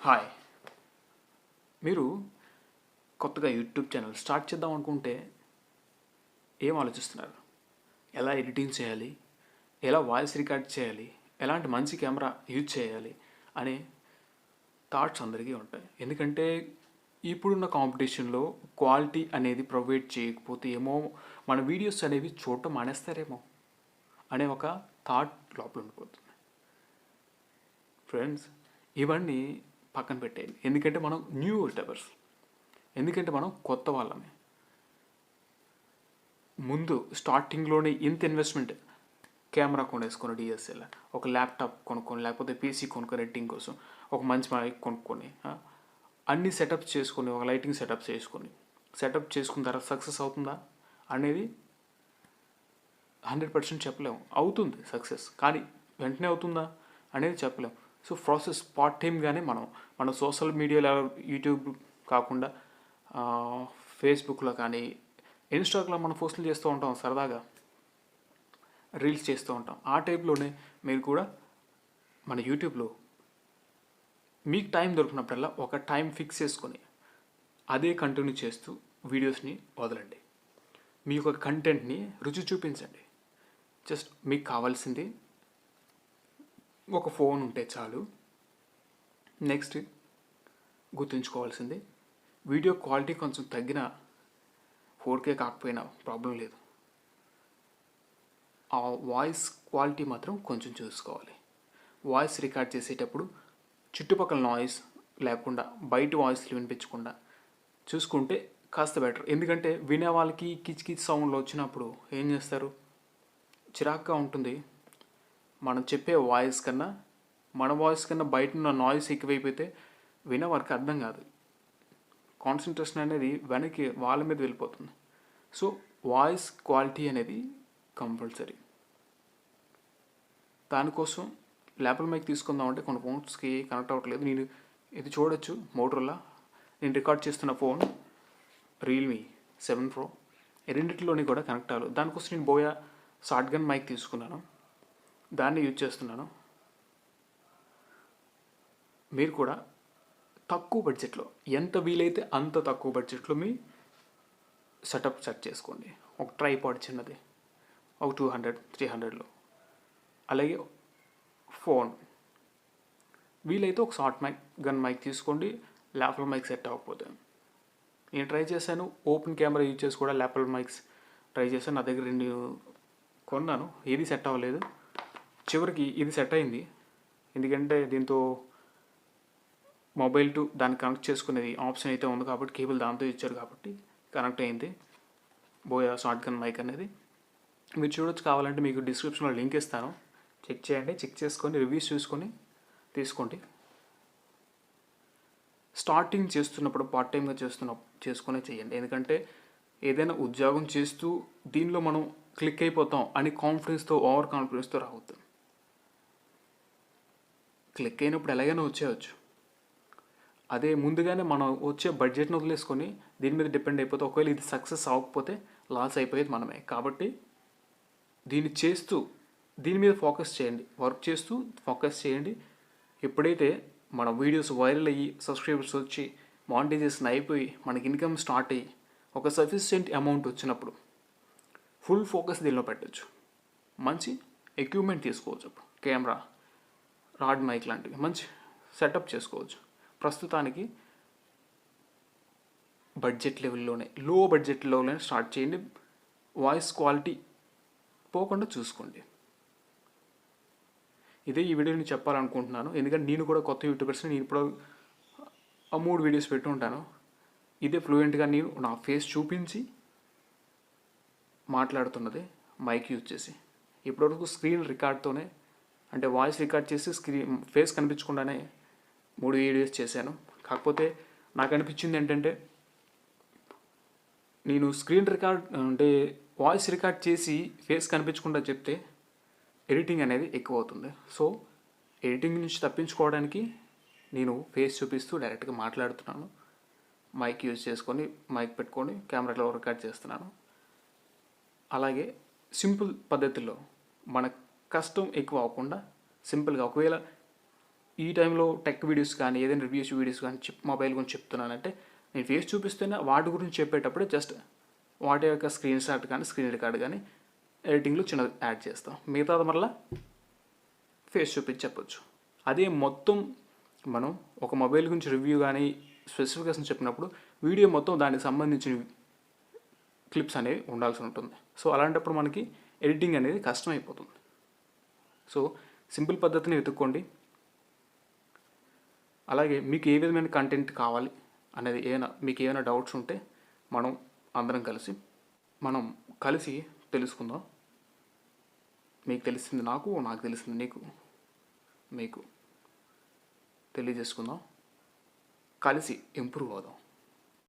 Hi. మీరు కొత్తగా YouTube channel start చేద్దాం అనుకుంటే ఏం ఆలోచిస్తున్నారు? ఎలా ఎడిటింగ్ చేయాలి? ఎలా వాయిస్ రికార్డ్ చేయాలి? ఎలాంటి మంచి కెమెరా యూజ్ చేయాలి? అనే థాట్స్ అందరికీ ఉంటాయి. ఎందుకంటే ఇప్పుడున్న కాంపిటీషన్లో క్వాలిటీ అనేది ప్రొవైడ్ చేయకపోతే ఏమో మన వీడియోస్ అనేవి చూడటం మానేస్తారేమో అనే ఒక థాట్ లోపల ఉండిపోతుంది. ఫ్రెండ్స్, ఇవన్నీ పక్కన పెట్టేయండి. ఎందుకంటే మనం న్యూ యూట్యూబర్స్, ఎందుకంటే మనం కొత్త వాళ్ళమే. ముందు స్టార్టింగ్లోనే ఇంత ఇన్వెస్ట్మెంట్, కెమెరా కొనేసుకొని డిఎస్ఎల్ఆర్, ఒక ల్యాప్టాప్ కొనుక్కొని, లేకపోతే పీసీ కొనుక్కొని ఎడిటింగ్ కోసం, ఒక మంచి మైక్ కొనుక్కొని, అన్ని సెటప్స్ చేసుకొని, ఒక లైటింగ్ సెటప్ చేసుకున్న తర్వాత సక్సెస్ అవుతుందా అనేది 100% చెప్పలేము. అవుతుంది సక్సెస్, కానీ వెంటనే అవుతుందా అనేది చెప్పలేము. సో ప్రాసెస్ పార్ట్ టైమ్గానే మన సోషల్ మీడియాలో యూట్యూబ్ కాకుండా ఫేస్బుక్లో కానీ ఇన్స్టాగ్రామ్లో మనం పోస్టులు చేస్తూ ఉంటాం, సరదాగా రీల్స్ చేస్తూ ఉంటాం. ఆ టైప్లోనే మీరు కూడా మన యూట్యూబ్లో మీకు టైం దొరికినప్పుడల్లా ఒక టైం ఫిక్స్ చేసుకొని అదే కంటిన్యూ చేస్తూ వీడియోస్ని వదలండి. మీ యొక్క కంటెంట్ని రుచి చూపించండి. జస్ట్ మీకు కావాల్సింది ఒక ఫోన్ ఉంటే చాలు. నెక్స్ట్ గుర్తుంచుకోవాల్సింది, వీడియో క్వాలిటీ కొంచెం తగ్గిన 4K కాకపోయినా ప్రాబ్లం లేదు. ఆ వాయిస్ క్వాలిటీ మాత్రం కొంచెం చూసుకోవాలి. వాయిస్ రికార్డ్ చేసేటప్పుడు చుట్టుపక్కల నాయిస్ లేకుండా, బయట వాయిస్లు వినిపించకుండా చూసుకుంటే కాస్త బెటర్. ఎందుకంటే వినే వాళ్ళకి కిచ్ కిచ్ సౌండ్లు వచ్చినప్పుడు ఏం చేస్తారు? చిరాక్గా ఉంటుంది. మనం చెప్పే వాయిస్ కన్నా, మన వాయిస్ కన్నా బయట ఉన్న నాయిస్ ఎక్కువైపోతే వినే వారికి అర్థం కాదు. కాన్సన్ట్రేషన్ అనేది వెనక్కి వాళ్ళ మీద వెళ్ళిపోతుంది. సో వాయిస్ క్వాలిటీ అనేది కంపల్సరీ. దానికోసం ల్యాప్టాప్ మైక్ తీసుకుందామంటే కొన్ని ఫోన్స్కి కనెక్ట్ అవ్వట్లేదు. నేను ఇది చూడొచ్చు, మోటరోలా. నేను రికార్డ్ చేస్తున్న ఫోన్ రియల్మీ 7 Pro. రెండింటిలోని కూడా కనెక్ట్ అవ్వలేదు. దానికోసం నేను బోయా షార్ట్ గన్ మైక్ తీసుకున్నాను, దాన్ని యూజ్ చేస్తున్నాను. మీరు కూడా తక్కువ బడ్జెట్లో, ఎంత వీలైతే అంత తక్కువ బడ్జెట్లో మీ సెటప్ సెట్ చేసుకోండి. ఒక ట్రైపాడ్ చిన్నది, ఒక 200-300లో. అలాగే ఫోన్ వీలైతే ఒక షార్ట్ మైక్, గన్ మైక్ తీసుకోండి. ల్యాప్టాప్ మైక్ సెట్ అవ్వకపోతే, నేను ట్రై చేశాను ఓపెన్ కెమెరా యూజ్ చేసి కూడా ల్యాప్టాప్ మైక్స్ ట్రై చేశాను. నా దగ్గర 2 కొన్నాను, ఏది సెట్ అవ్వలేదు. చివరికి ఇది సెట్ అయింది. ఎందుకంటే దీంతో మొబైల్ టు దాన్ని కనెక్ట్ చేసుకునేది ఆప్షన్ అయితే ఉంది కాబట్టి, కేబుల్ దాంతో ఇచ్చారు కాబట్టి కనెక్ట్ అయింది బోయా షార్ట్ గన్ మైక్ అనేది. మీరు చూడొచ్చు, కావాలంటే మీకు డిస్క్రిప్షన్లో లింక్ ఇస్తాను, చెక్ చేయండి. చెక్ చేసుకొని రివ్యూస్ చూసుకొని తీసుకోండి. స్టార్టింగ్ చేస్తున్నప్పుడు పార్ట్ టైంగా చేసుకునే చేయండి. ఎందుకంటే ఏదైనా ఉద్యోగం చేస్తూ దీనిలో మనం క్లిక్ అయిపోతాం అని కాన్ఫిడెన్స్తో, ఓవర్ కాన్ఫిడెన్స్తో రావద్దు. క్లిక్ అయినప్పుడు ఎలాగైనా వచ్చేయచ్చు. అదే ముందుగానే మనం వచ్చే బడ్జెట్ని వదిలేసుకొని దీని మీద డిపెండ్ అయిపోతే, ఒకవేళ ఇది సక్సెస్ అవ్వకపోతే లాస్ అయిపోయేది మనమే. కాబట్టి దీన్ని చేస్తూ దీని మీద ఫోకస్ చేయండి, వర్క్ చేస్తూ ఫోకస్ చేయండి. ఎప్పుడైతే మన వీడియోస్ వైరల్ అయ్యి, సబ్స్క్రైబర్స్ వచ్చి, మానిటైజేషన్ అయిపోయి, మనకి ఇన్కమ్ స్టార్ట్ అయ్యి, ఒక సఫిషియెంట్ అమౌంట్ వచ్చినప్పుడు ఫుల్ ఫోకస్ దీనిలో పెట్టచ్చు. మంచి ఎక్విప్మెంట్ తీసుకోవచ్చు, కెమెరా, రాడ్ మైక్ లాంటివి మంచి సెటప్ చేసుకోవచ్చు. ప్రస్తుతానికి బడ్జెట్ లెవెల్లోనే, లో బడ్జెట్ లెవెల్లోనే స్టార్ట్ చేయండి. వాయిస్ క్వాలిటీ పోకుండా చూసుకోండి. ఇదే ఈ వీడియోని చెప్పాలనుకుంటున్నాను. ఎందుకంటే నేను కూడా కొత్త యూట్యూబర్స్ని, నేను ఇప్పుడు 3 వీడియోస్ పెట్టి ఉంటాను. ఇదే ఫ్లూయెంట్గా నేను నా ఫేస్ చూపించి మాట్లాడుతున్నది మైక్ యూజ్ చేసి. ఇప్పటివరకు స్క్రీన్ రికార్డ్తోనే, అంటే వాయిస్ రికార్డ్ చేసి ఫేస్ కనిపించకుండానే 3 వీడియోస్ చేశాను. కాకపోతే నాకు అనిపించింది ఏంటంటే, నేను స్క్రీన్ రికార్డ్ అంటే వాయిస్ రికార్డ్ చేసి ఫేస్ కనిపించకుండా చెప్తే ఎడిటింగ్ అనేది ఎక్కువ అవుతుంది. సో ఎడిటింగ్ నుంచి తప్పించుకోవడానికి నేను ఫేస్ చూపిస్తూ డైరెక్ట్గా మాట్లాడుతున్నాను. మైక్ యూజ్ చేసుకొని, మైక్ పెట్టుకొని కెమెరాలో రికార్డ్ చేస్తున్నాను. అలాగే సింపుల్ పద్ధతిలో, మన కష్టం ఎక్కువ అవ్వకుండా సింపుల్గా, ఒకవేళ ఈ టైంలో టెక్ వీడియోస్ కానీ ఏదైనా రివ్యూస్ వీడియోస్ కానీ మొబైల్ గురించి చెప్తున్నానంటే నేను ఫేస్ చూపిస్తేనే వాటి గురించి చెప్పేటప్పుడే జస్ట్ వాటి యొక్క స్క్రీన్ షాట్ కానీ స్క్రీన్ రికార్డ్ కానీ ఎడిటింగ్లో చిన్నది యాడ్ చేస్తాం. మిగతాది మళ్ళీ ఫేస్ చూపించి చెప్పొచ్చు. అదే మొత్తం మనం ఒక మొబైల్ గురించి రివ్యూ కానీ స్పెసిఫికేషన్ చెప్పినప్పుడు వీడియో మొత్తం దానికి సంబంధించిన క్లిప్స్ అనేవి ఉండాల్సి ఉంటుంది. సో అలాంటప్పుడు మనకి ఎడిటింగ్ అనేది కష్టమైపోతుంది. సో సింపుల్ పద్ధతిని వెతుక్కోండి. అలాగే మీకు ఏ విధమైన కంటెంట్ కావాలి అనేది మీకు ఏమైనా డౌట్స్ ఉంటే అందరం కలిసి తెలుసుకుందాం. మీకు తెలిసింది నాకు తెలిసింది మీకు తెలియజేసుకుందాం. కలిసి ఇంప్రూవ్ అవుదాం.